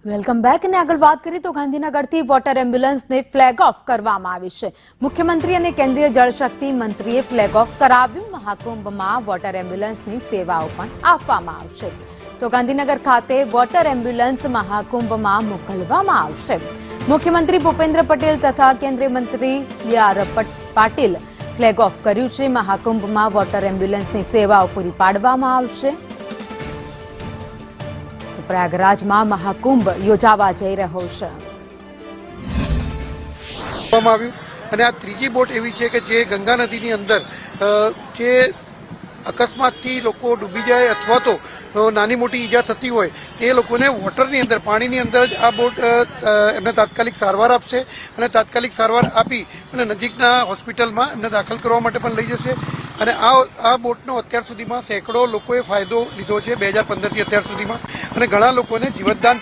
Welcome back અને આગળ વાત કરીએ તો ગાંધીનગરથી વોટર એમ્બ્યુલન્સને ફ્લેગ ઓફ કરવામાં આવી છે। મુખ્યમંત્રી અને કેન્દ્રીય જળશક્તિ મંત્રીએ ફ્લેગ ઓફ કરાવ્યું। મહાકુંભમાં વોટર એમ્બ્યુલન્સની સેવાઓ પણ આપવામાં આવશે। તો ગાંધીનગર ખાતે વોટર એમ્બ્યુલન્સ મહાકુંભમાં મોકલવામાં આવશે। મુખ્યમંત્રી ભૂપેન્દ્ર પટેલ તથા કેન્દ્રીય મંત્રી સી.આર. પાટીલ ફ્લેગ ઓફ કર્યું છે। મહાકુંભમાં વોટર એમ્બ્યુલન્સની સેવાઓ પૂરી પાડવામાં આવશે। પ્રયાગરાજમાં મહાકુંભ યોજાવા જઈ રહ્યો છે। અને આ ત્રીજી બોટ એવી છે કે જે ગંગા નદીની અંદર જે અકસ્માતથી લોકો ડૂબી જાય અથવા તો નાની મોટી ઈજા થતી હોય એ લોકોને વોટરની અંદર પાણીની અંદર જ આ બોટ એમને તાત્કાલિક સારવાર આપશે અને તાત્કાલિક સારવાર આપી અને નજીકના હોસ્પિટલમાં એમને દાખલ કરવા માટે પણ લઈ જશે। અને આ બોટનો અત્યાર સુધીમાં સેંકડો લોકોએ ફાયદો લીધો છે 2015થી અત્યાર સુધીમાં અને ઘણા લોકોને જીવતદાન